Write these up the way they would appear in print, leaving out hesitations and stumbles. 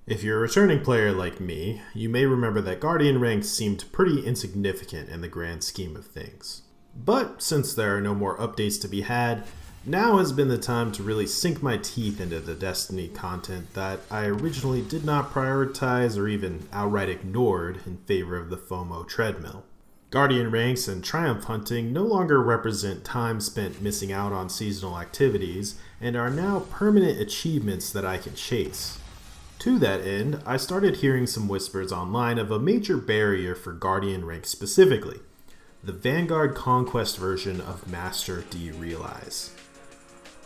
If you're a returning player like me, you may remember that Guardian rank seemed pretty insignificant in the grand scheme of things. But since there are no more updates to be had, now has been the time to really sink my teeth into the Destiny content that I originally did not prioritize or even outright ignored in favor of the FOMO treadmill. Guardian ranks and Triumph hunting no longer represent time spent missing out on seasonal activities and are now permanent achievements that I can chase. To that end, I started hearing some whispers online of a major barrier for Guardian rank specifically, the Vanguard Conquest version of Master Derealize.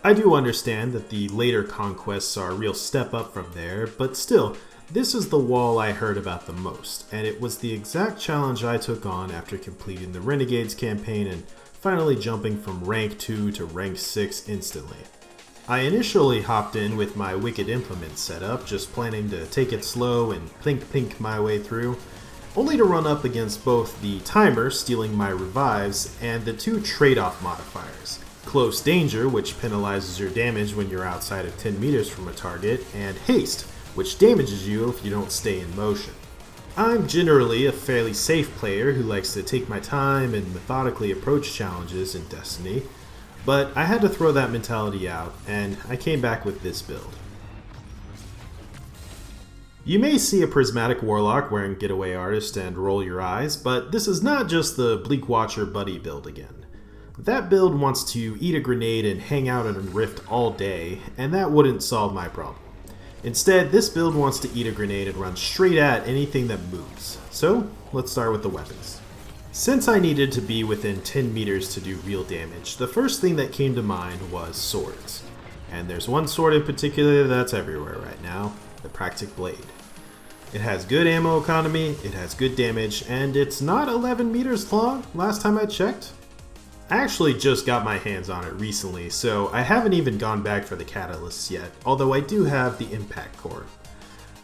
I do understand that the later conquests are a real step up from there, but still, this is the wall I heard about the most, and it was the exact challenge I took on after completing the Renegades campaign and finally jumping from rank 2 to rank 6 instantly. I initially hopped in with my Wicked Implement setup, just planning to take it slow and plink my way through, only to run up against both the timer stealing my revives and the two trade-off modifiers. Close Danger, which penalizes your damage when you're outside of 10 meters from a target, and Haste, which damages you if you don't stay in motion. I'm generally a fairly safe player who likes to take my time and methodically approach challenges in Destiny, but I had to throw that mentality out, and I came back with this build. You may see a Prismatic Warlock wearing Getaway Artist and roll your eyes, but this is not just the Bleak Watcher buddy build again. That build wants to eat a grenade and hang out in a rift all day, and that wouldn't solve my problem. Instead, this build wants to eat a grenade and run straight at anything that moves. So, let's start with the weapons. Since I needed to be within 10 meters to do real damage, the first thing that came to mind was swords. And there's one sword in particular that's everywhere right now, the Prismatic Blade. It has good ammo economy, it has good damage, and it's not 11 meters long last time I checked. I actually just got my hands on it recently, so I haven't even gone back for the catalysts yet, although I do have the impact core.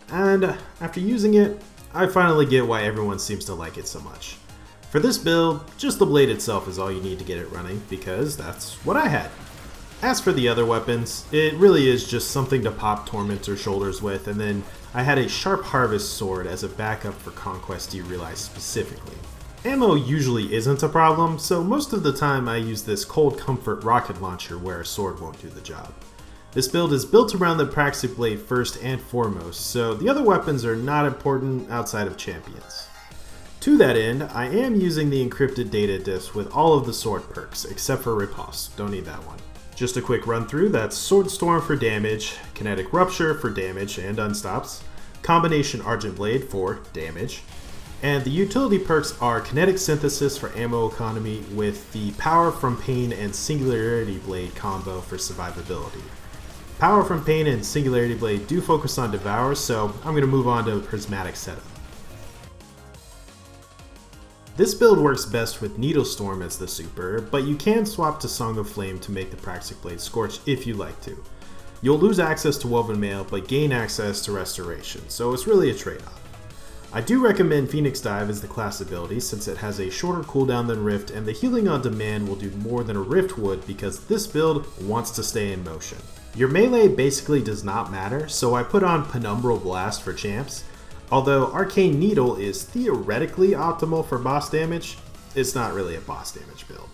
And after using it, I finally get why everyone seems to like it so much. For this build, just the blade itself is all you need to get it running, because that's what I had. As for the other weapons, it really is just something to pop Tormentor shoulders with, and then I had a Sharp Harvest sword as a backup for Conquest Derealize specifically. Ammo usually isn't a problem, so most of the time I use this Cold Comfort rocket launcher where a sword won't do the job. This build is built around the Prismatic Blade first and foremost, so the other weapons are not important outside of champions. To that end, I am using the encrypted data disc with all of the sword perks, except for Riposte, don't need that one. Just a quick run through, that's Sword Storm for damage, Kinetic Rupture for damage and unstops, Combination Argent Blade for damage, and the utility perks are Kinetic Synthesis for ammo economy with the Power from Pain and Singularity Blade combo for survivability. Power from Pain and Singularity Blade do focus on Devour, so I'm going to move on to a Prismatic setup. This build works best with Needle Storm as the super, but you can swap to Song of Flame to make the Prismatic Blade scorch if you like to. You'll lose access to Woven Mail, but gain access to Restoration, so it's really a trade-off. I do recommend Phoenix Dive as the class ability since it has a shorter cooldown than Rift, and the healing on demand will do more than a Rift would because this build wants to stay in motion. Your melee basically does not matter, so I put on Penumbral Blast for champs. Although Arcane Needle is theoretically optimal for boss damage, it's not really a boss damage build.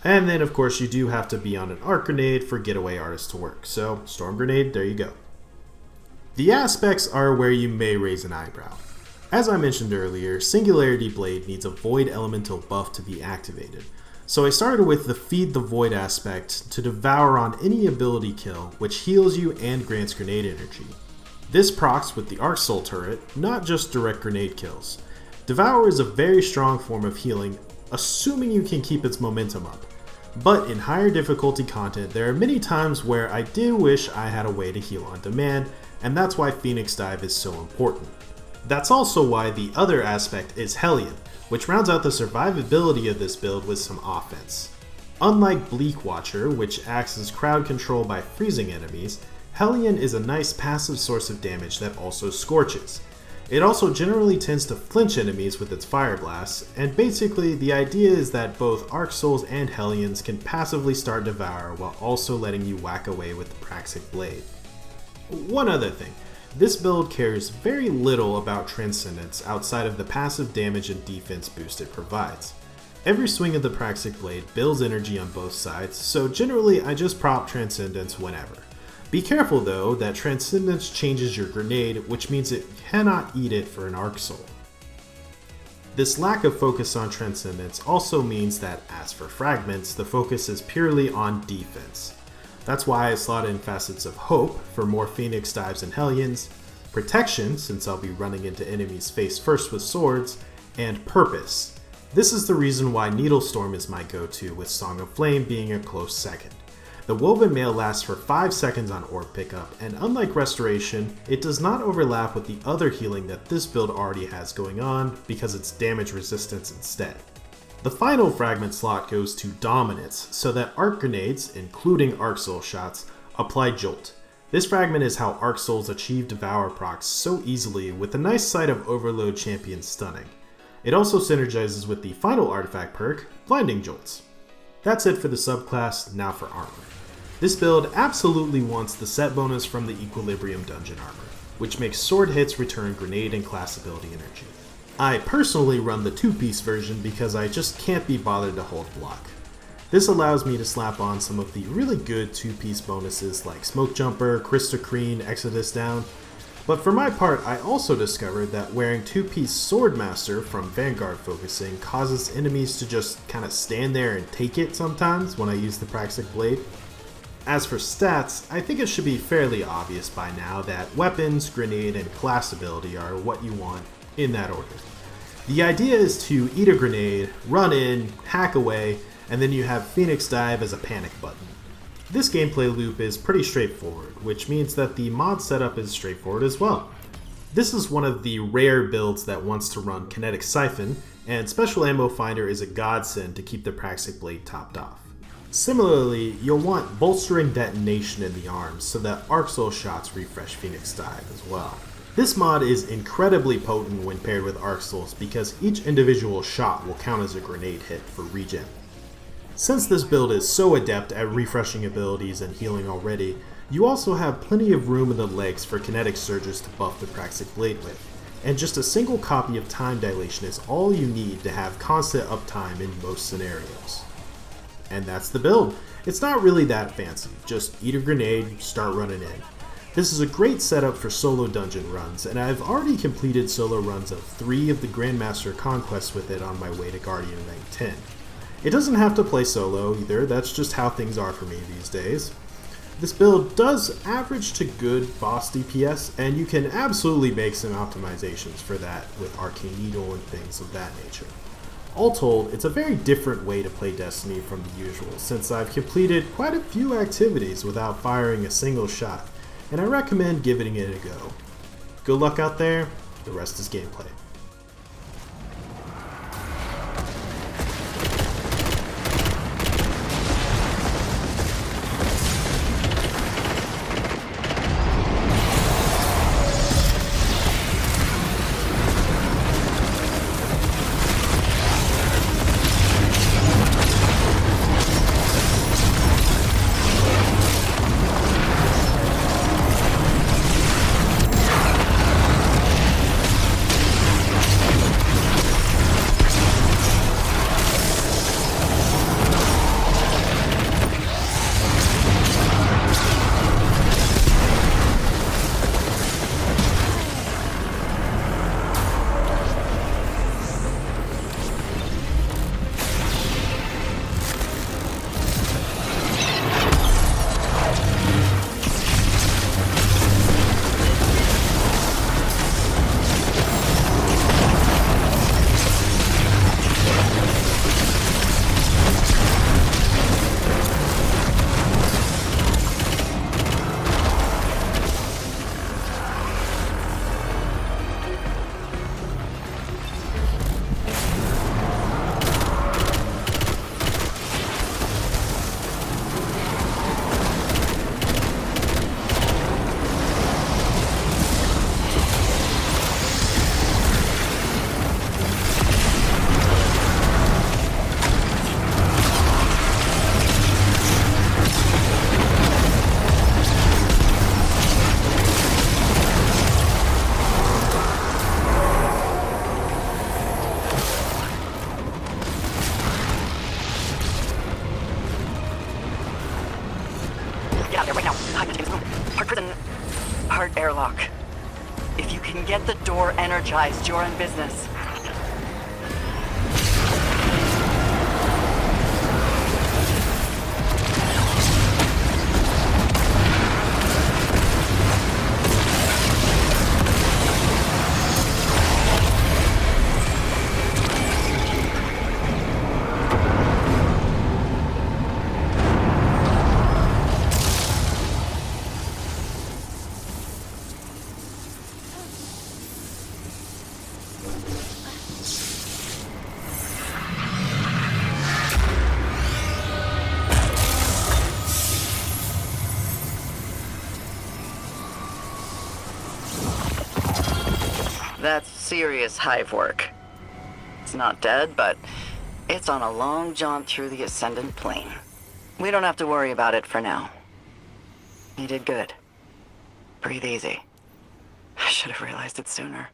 And then of course you do have to be on an Arc Grenade for Getaway Artist to work, so Storm Grenade, there you go. The aspects are where you may raise an eyebrow. As I mentioned earlier, Singularity Blade needs a Void Elemental buff to be activated, so I started with the Feed the Void aspect to devour on any ability kill, which heals you and grants grenade energy. This procs with the Arc Soul turret, not just direct grenade kills. Devour is a very strong form of healing, assuming you can keep its momentum up. But in higher difficulty content, there are many times where I do wish I had a way to heal on demand, and that's why Phoenix Dive is so important. That's also why the other aspect is Hellion, which rounds out the survivability of this build with some offense. Unlike Bleak Watcher, which acts as crowd control by freezing enemies, Hellion is a nice passive source of damage that also scorches. It also generally tends to flinch enemies with its fire blasts, and basically the idea is that both Arc Souls and Hellions can passively start Devour while also letting you whack away with the Prismatic Blade. One other thing, This build cares very little about Transcendence outside of the passive damage and defense boost it provides. Every swing of the Praxic Blade builds energy on both sides, so generally I just prop Transcendence whenever. Be careful though that Transcendence changes your grenade, which means it cannot eat it for an Arc Soul. This lack of focus on Transcendence also means that as for Fragments, the focus is purely on defense. That's why I slot in Facets of Hope for more Phoenix Dives and Hellions, Protection since I'll be running into enemies face first with swords, and Purpose. This is the reason why Needlestorm is my go-to, with Song of Flame being a close second. The Woven Mail lasts for 5 seconds on orb pickup, and unlike Restoration, it does not overlap with the other healing that this build already has going on because it's damage resistance instead. The final fragment slot goes to Dominance, so that Arc Grenades, including Arc Soul shots, apply Jolt. This fragment is how Arc Souls achieve Devour procs so easily with a nice side of Overload Champion stunning. It also synergizes with the final artifact perk, Blinding Jolts. That's it for the subclass, now for armor. This build absolutely wants the set bonus from the Equilibrium Dungeon armor, which makes sword hits return grenade and class ability energy. I personally run the 2-piece version because I just can't be bothered to hold block. This allows me to slap on some of the really good 2-piece bonuses like Smoke Jumper, Crystocrene, Exodus Down, but for my part I also discovered that wearing 2-piece Swordmaster from Vanguard focusing causes enemies to just kinda stand there and take it sometimes when I use the Praxic Blade. As for stats, I think it should be fairly obvious by now that weapons, grenade, and class ability are what you want in that order. The idea is to eat a grenade, run in, hack away, and then you have Phoenix Dive as a panic button. This gameplay loop is pretty straightforward, which means that the mod setup is straightforward as well. This is one of the rare builds that wants to run Kinetic Siphon, and Special Ammo Finder is a godsend to keep the Praxic Blade topped off. Similarly, you'll want Bolstering Detonation in the arms so that Arc Soul shots refresh Phoenix Dive as well. This mod is incredibly potent when paired with Arc Souls because each individual shot will count as a grenade hit for regen. Since this build is so adept at refreshing abilities and healing already, you also have plenty of room in the legs for kinetic surges to buff the Praxic Blade with, and just a single copy of Time Dilation is all you need to have constant uptime in most scenarios. And that's the build. It's not really that fancy, just eat a grenade, start running in. This is a great setup for solo dungeon runs, and I've already completed solo runs of 3 of the Grandmaster Conquests with it on my way to Guardian rank 10. It doesn't have to play solo either, that's just how things are for me these days. This build does average to good boss DPS, and you can absolutely make some optimizations for that with Arcane Needle and things of that nature. All told, it's a very different way to play Destiny from the usual, since I've completed quite a few activities without firing a single shot, and I recommend giving it a go. Good luck out there, the rest is gameplay. If you can get the door energized, you're in business. That's serious hive work. It's not dead, but it's on a long jaunt through the Ascendant Plane. We don't have to worry about it for now. You did good. Breathe easy. I should have realized it sooner.